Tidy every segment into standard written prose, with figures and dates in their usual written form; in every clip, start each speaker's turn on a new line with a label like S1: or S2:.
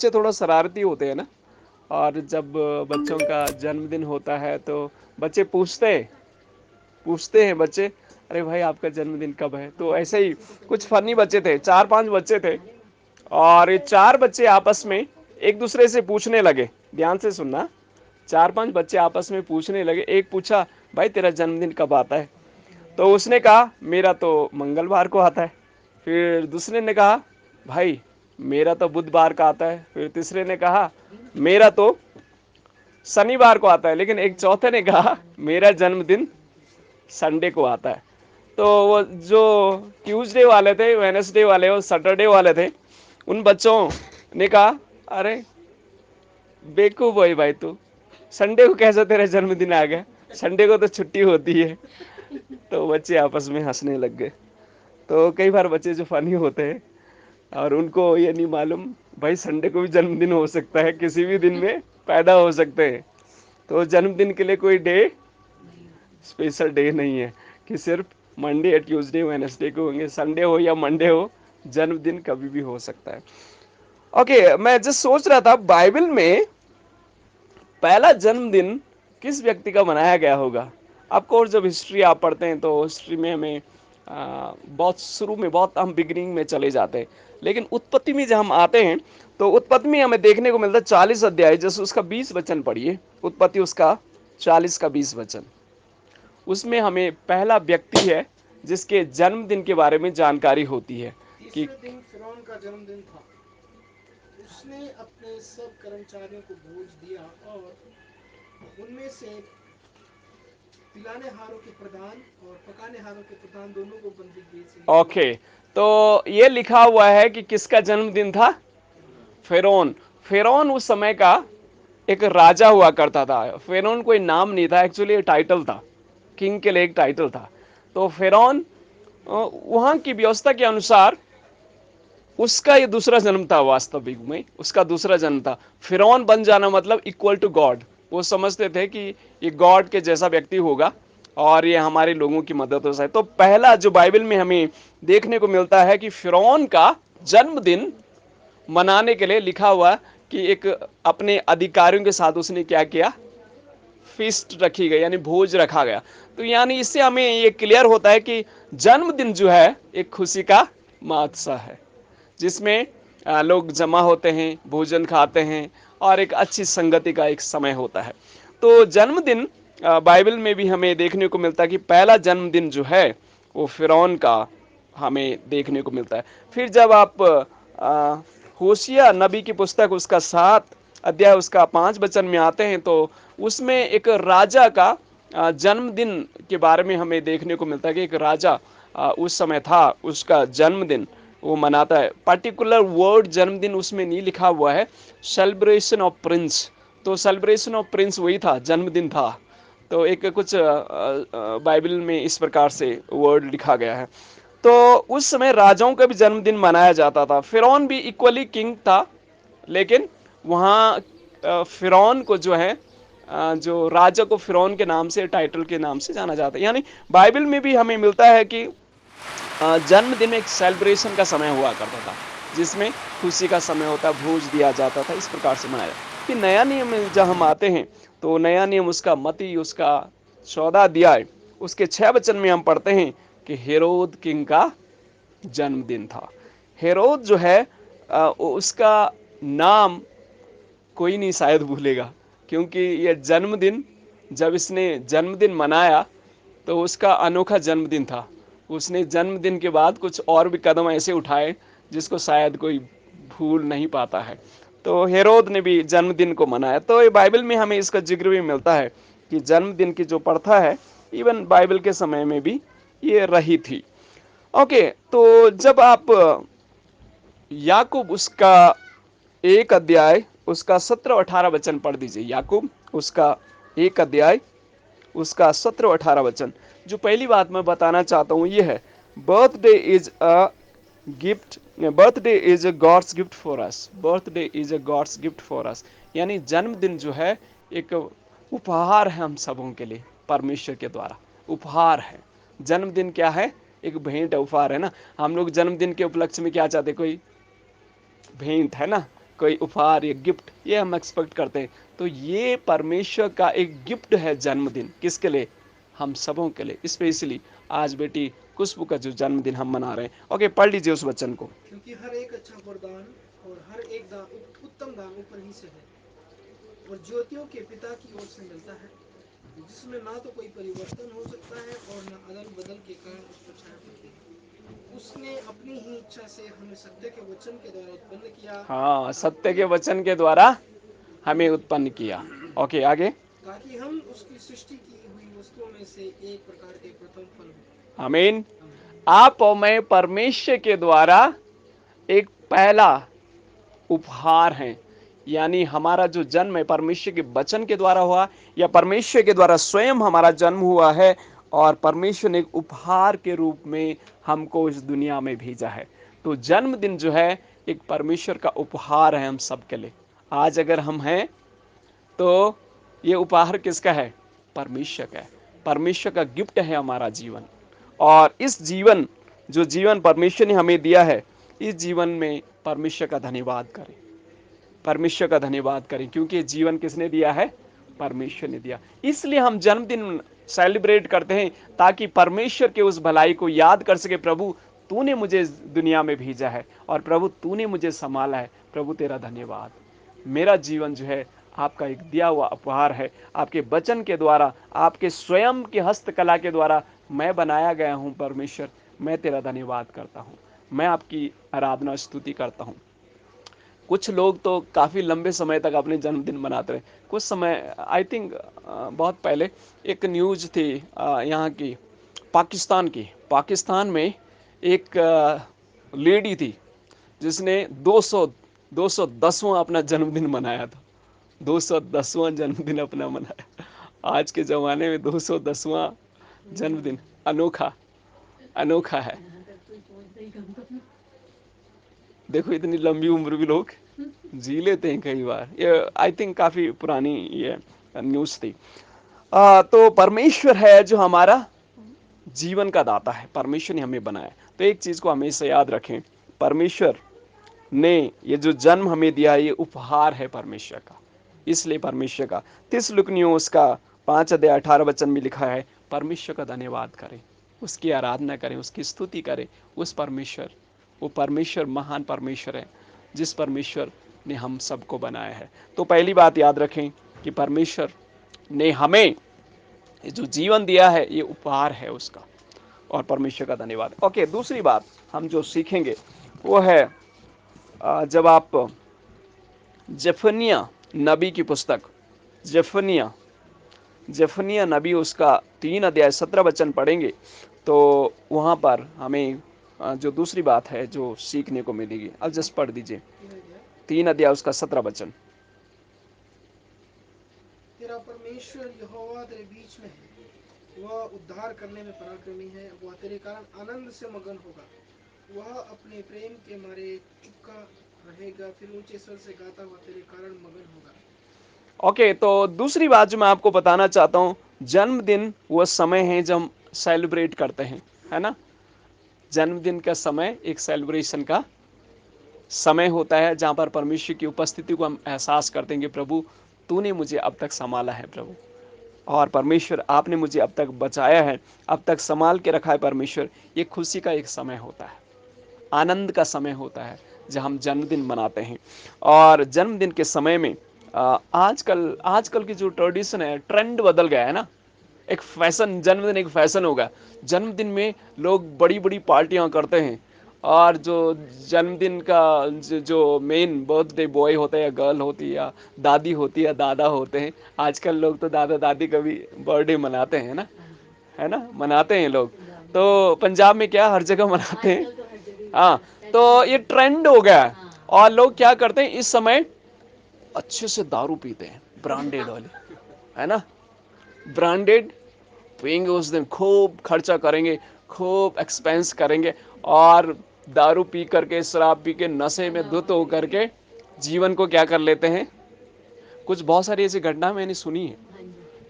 S1: बच्चे थोड़ा शरारती होते हैं ना, और जब बच्चों का जन्मदिन होता है तो बच्चे पूछते हैं बच्चे, अरे भाई आपका जन्मदिन कब है? तो ऐसे ही कुछ फनी बच्चे थे, 4-5 बच्चे थे, और ये 4 बच्चे आपस में एक दूसरे से पूछने लगे। ध्यान से सुनना, 4-5 बच्चे आपस में पूछने लगे। एक पूछा, भाई तेरा जन्मदिन कब आता है? तो उसने कहा, मेरा तो मंगलवार को आता है। फिर दूसरे ने कहा, भाई मेरा तो बुधवार का आता है। फिर तीसरे ने कहा, मेरा तो शनिवार को आता है। लेकिन एक चौथे ने कहा, मेरा जन्मदिन संडे को आता है। तो वो जो ट्यूसडे वाले थे, वेनसडे वाले और सैटरडे वाले थे, उन बच्चों ने कहा, अरे बेवकूफ भाई तू, संडे को कैसा तेरा जन्मदिन आ गया? संडे को तो छुट्टी होती है। तो बच्चे आपस में हंसने लग गए। तो कई बार बच्चे जो फनी होते हैं और उनको ये नहीं मालूम, भाई संडे को भी जन्मदिन हो सकता है, किसी भी दिन में पैदा हो सकते हैं। तो जन्मदिन के लिए कोई डे, स्पेशल डे नहीं है कि सिर्फ मंडे या ट्यूसडे वेनसडे को होंगे। संडे हो या मंडे हो, जन्मदिन कभी भी हो सकता है। ओके, मैं जस्ट सोच रहा था बाइबल में पहला जन्मदिन किस व्यक्ति का मनाया गया होगा। आपको, और जब हिस्ट्री आप पढ़ते हैं तो हिस्ट्री में हमें बहुत शुरू में, बहुत हम बिगिनिंग में चले जाते हैं, लेकिन उत्पत्ति में जब हम आते हैं तो उत्पत्ति में हमें देखने को मिलता है 40 अध्याय, जैसे उसका 20 वचन पढ़िए, उत्पत्ति उसका 40 का 20 वचन। उसमें हमें पहला व्यक्ति है जिसके जन्मदिन के बारे में जानकारी होती है कि
S2: तीसरे दिन फिरौन का जन्मदिन था। उसने अपने सब कर्मचारियों को भोज दिया और उनमें से पिलाने हारों के प्रधान और पकाने हारों के प्रधान दोनों को बंदी गृह से निकाला।
S1: ओके, तो ये लिखा हुआ है कि किसका जन्मदिन था? फेरोन। फेरोन उस समय का एक राजा हुआ करता था। फेरोन कोई नाम नहीं था, एक्चुअली टाइटल था, किंग के लिए एक टाइटल था। तो फेरोन वहां की व्यवस्था के अनुसार उसका ये दूसरा जन्म था, वास्तविक में उसका दूसरा जन्म था। फिरौन बन जाना मतलब इक्वल टू गॉड। वो समझते थे कि ये गॉड के जैसा व्यक्ति होगा और ये हमारे लोगों की मदद हो सकती। तो पहला जो बाइबल में हमें देखने को मिलता है कि फिरौन का जन्मदिन मनाने के लिए लिखा हुआ कि एक अपने अधिकारियों के साथ उसने क्या किया, फीस्ट रखी गई, यानी भोज रखा गया। तो यानी इससे हमें ये क्लियर होता है कि जन्मदिन जो है एक खुशी का महोत्सव है, जिसमें लोग जमा होते हैं, भोजन खाते हैं और एक अच्छी संगति का एक समय होता है। तो जन्मदिन बाइबल में भी हमें देखने को मिलता है कि पहला जन्मदिन जो है वो फिरौन का हमें देखने को मिलता है। फिर जब आप होशिया नबी की पुस्तक उसका 7 अध्याय उसका 5 वचन में आते हैं तो उसमें एक राजा का जन्मदिन के बारे में हमें देखने को मिलता है कि एक राजा उस समय था, उसका जन्मदिन वो मनाता है। पर्टिकुलर वर्ड जन्मदिन उसमें नहीं लिखा हुआ है, सेलिब्रेशन ऑफ प्रिंस। तो सेलिब्रेशन ऑफ प्रिंस वही था, जन्मदिन था। तो एक कुछ बाइबल में इस प्रकार से वर्ड लिखा गया है। तो उस समय राजाओं का भी जन्मदिन मनाया जाता था। फिरौन भी इक्वली किंग था, लेकिन वहाँ फिरौन को जो है जो राजा को फिरौन के नाम से, टाइटल के नाम से जाना जाता है। यानी बाइबल में भी हमें मिलता है कि जन्मदिन में एक सेलिब्रेशन का समय हुआ करता था, जिसमें खुशी का समय होता, भोज दिया जाता था, इस प्रकार से मनाया जाता। फिर नया नियम में जब हम आते हैं तो नया नियम उसका मती उसका 14 अध्याय उसके 6 वचन में हम पढ़ते हैं कि हेरोद किंग का जन्मदिन था। हेरोद जो है उसका नाम कोई नहीं शायद भूलेगा, क्योंकि यह जन्मदिन, जब इसने जन्मदिन मनाया तो उसका अनोखा जन्मदिन था। उसने जन्मदिन के बाद कुछ और भी कदम ऐसे उठाए जिसको शायद कोई भूल नहीं पाता है। तो हेरोद ने भी जन्मदिन को मनाया। तो ये बाइबल में हमें इसका जिक्र भी मिलता है कि जन्मदिन की जो प्रथा है, इवन बाइबल के समय में भी ये रही थी। ओके, तो जब आप याकूब उसका 1 अध्याय उसका 17-18 वचन पढ़ दीजिए। याकूब उसका 1 अध्याय उसका 17-18 वचन। जो पहली बात मैं बताना चाहता हूँ ये है, birthday is a gift, birthday is a God's gift for us, birthday is a God's gift for us. यानी जन्मदिन जो है एक उपहार है हम सबों के लिए, परमेश्वर के द्वारा उपहार है। जन्मदिन क्या है? एक भेंट, उपहार है ना। हम लोग जन्मदिन के उपलक्ष्य में क्या चाहते, कोई भेंट है ना, कोई उपहार या गिफ्ट, ये हम एक्सपेक्ट करते हैं। तो ये परमेश्वर का एक गिफ्ट है जन्मदिन, किसके लिए? हम सबों के लिए। स्पेशली आज बेटी खुशबू का जो जन्मदिन हम मना रहे हैं। ओके, पढ़ लीजिए उस वचन को।
S2: क्योंकि हर एक अच्छा वरदान और हर एक उत्तम दान ऊपर ही से है और ज्योतियों के पिता की ओर से मिलता है, जिसमें ना तो कोई परिवर्तन हो सकता है और न अदल बदल के कारण उस पर छाया पड़ती है। उसने अपनी ही इच्छा से हमें सत्य के वचन के द्वारा उत्पन्न किया,
S1: हाँ, सत्य के वचन के द्वारा हमें उत्पन्न किया। ओके, आगे।
S2: ताकि हम उसकी सृष्टि की हुई वस्तुओं में से एक प्रकार के प्रथम फल हो।
S1: आमीन।
S2: आमीन।
S1: आप और मैं परमेश्वर के द्वारा एक पहला उपहार हैं। यानी हमारा जो जन्म है परमेश्वर के वचन के द्वारा हुआ, या परमेश्वर के द्वारा स्वयं हमारा जन्म हुआ है, और परमेश्वर ने एक उपहार के रूप में हमको इस दुनिया में भेजा है। तो जन्मदिन जो है एक परमेश्वर का उपहार है हम सबके लिए। आज अगर हम हैं तो ये उपहार किसका है? परमेश्वर का है। परमेश्वर का गिफ्ट है हमारा जीवन। और इस जीवन, जो जीवन परमेश्वर ने हमें दिया है, इस जीवन में परमेश्वर का धन्यवाद करें। परमेश्वर का धन्यवाद करें, क्योंकि ये जीवन किसने दिया है? परमेश्वर ने दिया। इसलिए हम जन्मदिन सेलिब्रेट करते हैं, ताकि परमेश्वर के उस भलाई को याद कर सके। प्रभु, तूने मुझे इस दुनिया में भेजा है, और प्रभु तूने मुझे संभाला है। प्रभु तेरा धन्यवाद। मेरा जीवन जो है आपका एक दिया हुआ उपहार है। आपके वचन के द्वारा, आपके स्वयं के हस्तकला के द्वारा मैं बनाया गया हूं। परमेश्वर, मैं तेरा धन्यवाद करता हूं। मैं आपकी आराधना स्तुति करता हूं। कुछ लोग तो काफ़ी लंबे समय तक अपने जन्मदिन मनाते रहे। कुछ समय, आई थिंक बहुत पहले एक न्यूज़ थी यहाँ की, पाकिस्तान में एक लेडी थी जिसने 210वां अपना जन्मदिन मनाया था। 210वां जन्मदिन अपना मनाया। आज के ज़माने में 210वां जन्मदिन अनोखा अनोखा है। देखो, इतनी लंबी उम्र भी लोग जी लेते हैं कई बार। ये आई थिंक काफ़ी पुरानी ये न्यूज़ थी। तो परमेश्वर है जो हमारा जीवन का दाता है। परमेश्वर ने हमें बनाया। तो एक चीज़ को हमेशा याद रखें, परमेश्वर ने ये जो जन्म हमें दिया है, ये उपहार है परमेश्वर का। इसलिए परमेश्वर का थिस्सलुनीयों उसका 5 अध्याय 18 वचन में लिखा है, परमेश्वर का धन्यवाद करें, उसकी आराधना करें, उसकी स्तुति करें। उस परमेश्वर, वो परमेश्वर महान परमेश्वर है, जिस परमेश्वर ने हम सबको बनाया है। तो पहली बात याद रखें कि परमेश्वर ने हमें ये जो जीवन दिया है, ये उपहार है उसका, और परमेश्वर का धन्यवाद। ओके, दूसरी बात हम जो सीखेंगे वो है, जब आप जफनिया नबी की पुस्तक, जफनिया जफनिया नबी उसका 3 अध्याय 17 वचन पढ़ेंगे, तो वहाँ पर हमें जो दूसरी बात है जो सीखने को मिलेगी। अब जस्ट पढ़ दीजिए 3 अध्याय उसका 17 वचन।
S2: तेरा परमेश्वर यहोवा तेरे बीच में है, वह उद्धार करने में पराक्रमी है। वह तेरे कारण आनंद से मगन होगा, वह अपने प्रेम के मारे चुपका रहेगा, फिर ऊंचे स्वर से गाता हुआ तेरे कारण मगन होगा।
S1: ओके, तो दूसरी बात जो मैं आपको बताना चाहता हूँ, जन्मदिन वो समय है जब हम सेलिब्रेट करते हैं, है ना। जन्मदिन का समय एक सेलिब्रेशन का समय होता है, जहाँ पर परमेश्वर की उपस्थिति को हम एहसास करते हैं कि प्रभु तूने मुझे अब तक संभाला है प्रभु, और परमेश्वर आपने मुझे अब तक बचाया है, अब तक संभाल के रखा है परमेश्वर। ये खुशी का एक समय होता है, आनंद का समय होता है जब हम जन्मदिन मनाते हैं। और जन्मदिन के समय में आजकल आजकल की जो ट्रेडिशन है, ट्रेंड बदल गया है ना। एक फैशन, जन्मदिन एक फैशन होगा। जन्मदिन में लोग बड़ी बड़ी पार्टियां करते हैं, और जो जन्मदिन का जो मेन बर्थडे बॉय होता है या गर्ल होती है या दादी होती है या दादा होते हैं, आजकल लोग तो दादा दादी का भी बर्थडे मनाते हैं ना, है ना, मनाते हैं लोग। तो पंजाब में क्या, हर जगह मनाते हैं। हाँ, तो ये ट्रेंड हो गया है। और लोग क्या करते हैं इस समय, अच्छे से दारू पीते हैं, ब्रांडेड वाले, है ना, ब्रांडेड पियेंगे उस दिन, खूब खर्चा करेंगे, खूब एक्सपेंस करेंगे, और दारू पी करके, शराब पी के, नशे में धुत हो करके जीवन को क्या कर लेते हैं। कुछ बहुत सारी ऐसी घटना मैंने सुनी है,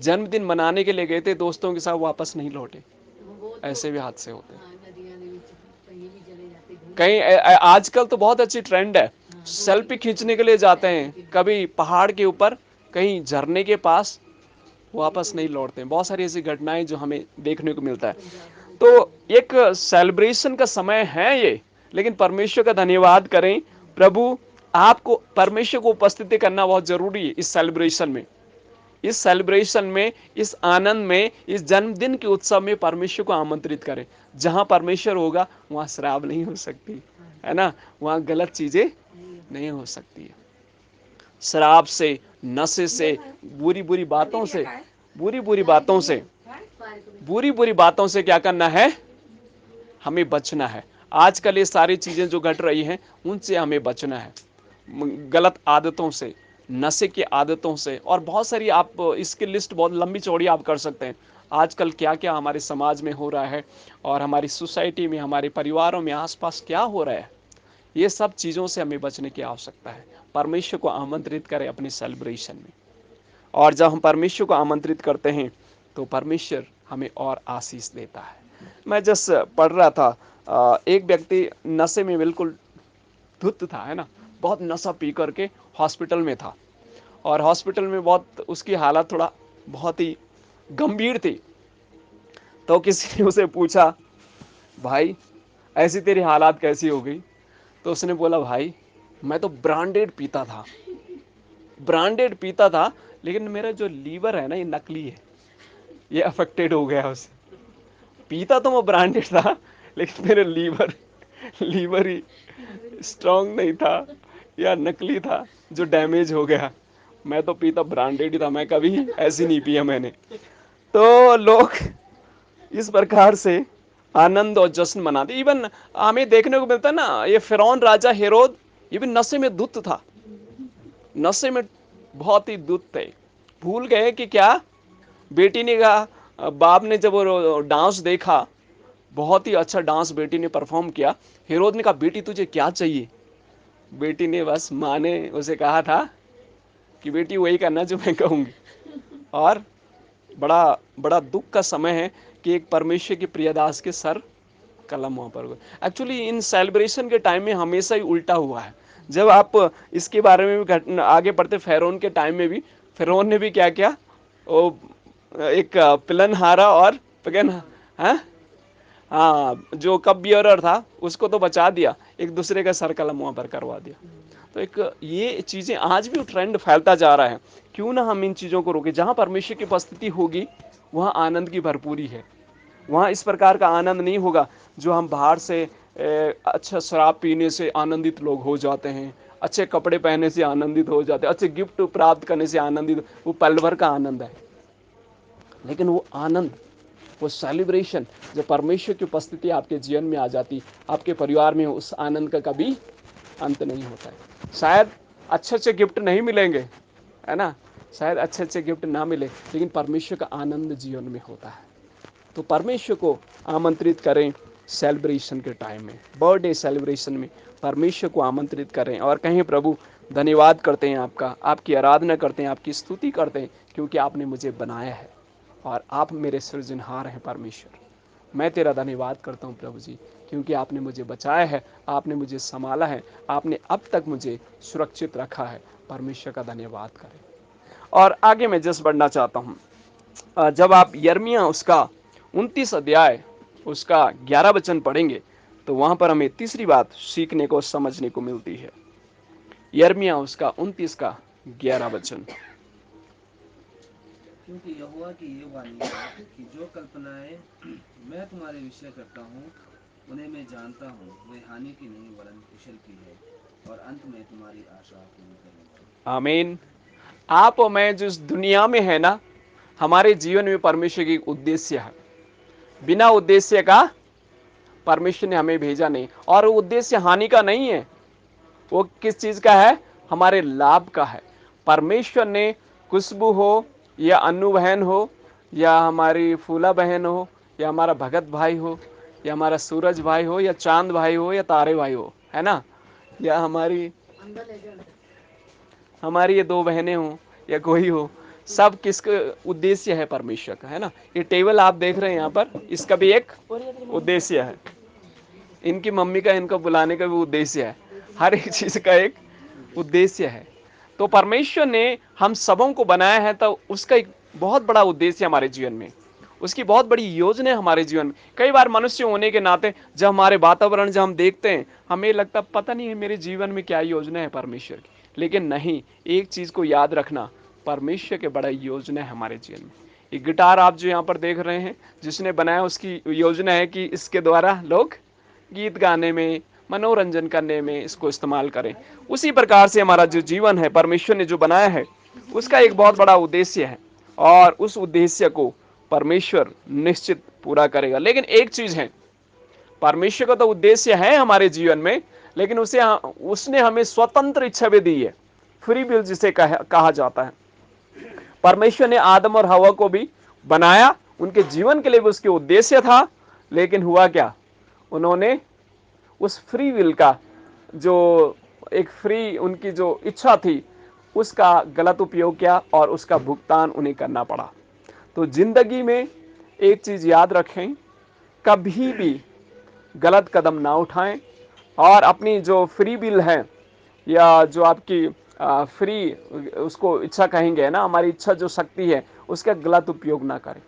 S1: जन्मदिन मनाने के लिए गए थे दोस्तों के साथ, वापस नहीं लौटे। ऐसे भी हादसे होते हैं कहीं। आजकल तो बहुत अच्छी ट्रेंड है सेल्फी खींचने के लिए जाते हैं, कभी पहाड़ के ऊपर, कहीं झरने के पास, वापस नहीं लौटते हैं। बहुत सारी ऐसी घटनाएं जो हमें देखने को मिलता है। तो एक सेलिब्रेशन का समय है ये, लेकिन परमेश्वर का धन्यवाद करें। प्रभु, आपको परमेश्वर को उपस्थिति करना बहुत जरूरी है इस सेलिब्रेशन में। इस सेलिब्रेशन में, इस आनंद में, इस जन्मदिन के उत्सव में परमेश्वर को आमंत्रित करें। जहां परमेश्वर होगा वहां शराब नहीं हो सकती, है ना, वहां गलत चीजें नहीं हो सकती है। शराब से, नशे से, बुरी बुरी बातों से, बुरी बुरी बातों से, बुरी बुरी बातों से क्या करना है, हमें बचना है। आजकल ये सारी चीजें जो घट रही हैं उनसे हमें बचना है, गलत आदतों से, नशे की आदतों से, और बहुत सारी, आप इसकी लिस्ट बहुत लंबी चौड़ी आप कर सकते हैं। आजकल क्या क्या हमारे समाज में हो रहा है, और हमारी सोसाइटी में, हमारे परिवारों में आसपास क्या हो रहा है, ये सब चीज़ों से हमें बचने की आवश्यकता है। परमेश्वर को आमंत्रित करें अपने सेलिब्रेशन में, और जब हम परमेश्वर को आमंत्रित करते हैं तो परमेश्वर हमें और आशीष देता है। मैं जस्ट पढ़ रहा था, एक व्यक्ति नशे में बिल्कुल धुत था, है ना, बहुत नशा पी करके हॉस्पिटल में था, और हॉस्पिटल में बहुत उसकी हालत थोड़ा बहुत ही गंभीर थी। तो किसी ने उसे पूछा, भाई ऐसी तेरी हालात कैसी हो गई? तो उसने बोला, भाई मैं तो ब्रांडेड पीता था, ब्रांडेड पीता था, लेकिन मेरा जो लीवर है ना, ये नकली है, ये अफेक्टेड हो गया उससे। पीता तो मैं ब्रांडेड था, लेकिन मेरे लीवर लीवर ही स्ट्रांग नहीं था, या नकली था, जो डैमेज हो गया। मैं तो पीता ब्रांडेड ही था, मैं कभी ऐसी नहीं पिया मैंने। तो लोग इस प्रकार से आनंद और जश्न मनाते। इवन हमें देखने को मिलता है ना, ये फिरौन राजा हेरोद, ये भी नशे में धुत था, नशे में बहुत ही धुत थे। भूल गए कि क्या, बेटी ने कहा, बाप ने जब वो डांस देखा, बहुत ही अच्छा डांस बेटी ने परफॉर्म किया, हेरोद ने कहा, बेटी तुझे क्या चाहिए? बेटी ने, बस माँ ने उसे कहा था कि बेटी वही करना जो मैं कहूँगी। और बड़ा बड़ा दुख का समय है कि एक परमेश्वर के प्रियदास के सर कलम वहाँ पर हुए। एक्चुअली इन सेलिब्रेशन के टाइम में हमेशा ही उल्टा हुआ है। जब आप इसके बारे में भी आगे पढ़ते, फेरोन के टाइम में भी, फेरोन ने भी क्या किया, वो एक पिलन हारा और पगन, हाँ हाँ, जो कप बियरर था उसको तो बचा दिया, एक दूसरे का सर कलम वहाँ पर करवा दिया। तो एक ये चीज़ें आज भी ट्रेंड फैलता जा रहा है। क्यों ना हम इन चीज़ों को रोकें। जहाँ परमेश्वर की उपस्थिति होगी वहाँ आनंद की भरपूरी है। वहाँ इस प्रकार का आनंद नहीं होगा जो हम बाहर से अच्छा शराब पीने से आनंदित लोग हो जाते हैं, अच्छे कपड़े पहनने से आनंदित हो जाते हैं, अच्छे गिफ्ट प्राप्त करने से आनंदित, वो पल भर का आनंद है। लेकिन वो आनंद, वो सेलिब्रेशन, जब परमेश्वर की उपस्थिति आपके जीवन में आ जाती, आपके परिवार में, उस आनंद का कभी अंत नहीं होता है। शायद अच्छे अच्छे गिफ्ट नहीं मिलेंगे, है ना, शायद अच्छे अच्छे गिफ्ट ना मिले, लेकिन परमेश्वर का आनंद जीवन में होता है। तो परमेश्वर को आमंत्रित करें सेलिब्रेशन के टाइम में, बर्थडे सेलिब्रेशन में परमेश्वर को आमंत्रित करें और कहें, प्रभु धन्यवाद करते हैं आपका, आपकी आराधना करते हैं, आपकी स्तुति करते हैं, क्योंकि आपने मुझे बनाया है और आप मेरे सृजनहार हैं। परमेश्वर, मैं तेरा धन्यवाद करता हूँ प्रभु जी, क्योंकि आपने मुझे बचाया है, आपने मुझे संभाला है, आपने अब तक मुझे सुरक्षित रखा है। परमेश्वर का धन्यवाद करें। और आगे मैं जस्ट बढ़ना चाहता हूँ। जब आप यर्मिया उसका 29 अध्याय उसका 11 वचन पढ़ेंगे, तो वहां पर हमें तीसरी बात सीखने को, समझने को मिलती है। यर्मिया उसका 29 का 11 वचन।
S3: क्योंकि यहोवा की ये वाणी है कि जो कल्पनाएं मैं तुम्हारे विषय करता हूँ उन्हें मैं जानता हूँ, वे हानि की नहीं वरन कुशल की है, और अंत में तुम्हारी आशा पूरी करूंगा।
S1: आमीन। आप और मैं जिस दुनिया में है ना, हमारे जीवन में परमेश्वर की उद्देश्य है। बिना उद्देश्य का परमेश्वर ने हमें भेजा नहीं, और उद्देश्य हानि का नहीं है। वो किस चीज का है? हमारे लाभ का है। परमेश्वर ने खुशबू हो, या अनु बहन हो, या हमारी फूला बहन हो, या हमारा भगत भाई हो, या हमारा सूरज भाई हो, या चांद भाई हो, या तारे भाई हो, है ना, या हमारी ये दो बहनें हो, या कोई हो, सब किसका उद्देश्य है? परमेश्वर का, है ना। ये टेबल आप देख रहे हैं यहाँ पर, इसका भी एक उद्देश्य है। इनकी मम्मी का इनको बुलाने का भी उद्देश्य है। हर एक चीज का एक उद्देश्य है। तो परमेश्वर ने हम सबों को बनाया है, तो उसका एक बहुत बड़ा उद्देश्य हमारे जीवन में, उसकी बहुत बड़ी योजना है हमारे जीवन में। कई बार मनुष्य होने के नाते जब हमारे वातावरण जब हम देखते हैं, हमें लगता पता नहीं है मेरे जीवन में क्या योजना है परमेश्वर की। लेकिन नहीं, एक चीज को याद रखना, परमेश्वर के बड़ा योजना है हमारे जीवन में। ये गिटार आप जो यहाँ पर देख रहे हैं, जिसने बनाया उसकी योजना है कि इसके द्वारा लोग गीत गाने में, मनोरंजन करने में इसको इस्तेमाल करें। उसी प्रकार से हमारा जो जीवन है, परमेश्वर ने जो बनाया है, उसका एक बहुत बड़ा उद्देश्य है, और उस उद्देश्य को परमेश्वर निश्चित पूरा करेगा। लेकिन एक चीज है, परमेश्वर का तो उद्देश्य है हमारे जीवन में, लेकिन उसने हमें स्वतंत्र इच्छा भी दी है, फ्री विल जिसे कहा जाता है। परमेश्वर ने आदम और हवा को भी बनाया, उनके जीवन के लिए भी उसके उद्देश्य था, लेकिन हुआ क्या, उन्होंने उस फ्री विल का, जो एक फ्री उनकी जो इच्छा थी, उसका गलत उपयोग किया और उसका भुगतान उन्हें करना पड़ा। तो जिंदगी में एक चीज याद रखें, कभी भी गलत कदम ना उठाएं, और अपनी जो फ्री विल है, या जो आपकी फ्री उसको इच्छा कहेंगे ना, हमारी इच्छा जो शक्ति है, उसका गलत उपयोग ना करें,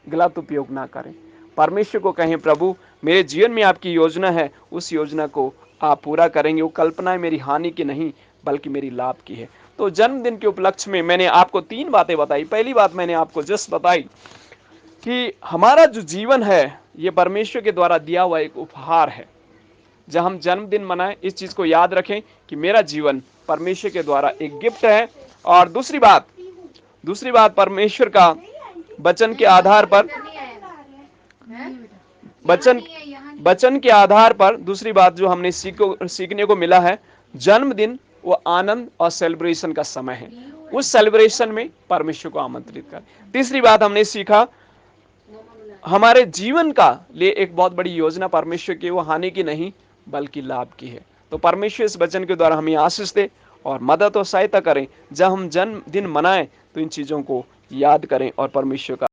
S1: गलत उपयोग ना करें। परमेश्वर को कहें, प्रभु मेरे जीवन में आपकी योजना है, उस योजना को आप पूरा करेंगे। वो कल्पनाएं मेरी हानि की नहीं बल्कि मेरी लाभ की है। तो जन्मदिन के उपलक्ष्य में मैंने आपको 3 बातें बताई। पहली बात मैंने आपको जस्ट बताई कि हमारा जो जीवन है, ये परमेश्वर के द्वारा दिया हुआ एक उपहार है। जब हम जन्मदिन मनाएं, इस चीज को याद रखें कि मेरा जीवन परमेश्वर के द्वारा एक गिफ्ट है। और दूसरी बात परमेश्वर का वचन के आधार पर, वचन के आधार पर दूसरी बात जो हमने सीखने को मिला है, जन्मदिन वो आनंद और सेलिब्रेशन का समय है, उस सेलिब्रेशन में परमेश्वर को आमंत्रित कर। तीसरी बात हमने सीखा, हमारे जीवन का लिए एक बहुत बड़ी योजना परमेश्वर की, वो हानि की नहीं बल्कि लाभ की है। तो परमेश्वर इस वचन के द्वारा हमें आशीष दे और मदद और सहायता करें। जब हम जन्मदिन मनाएं तो इन चीजों को याद करें और परमेश्वर का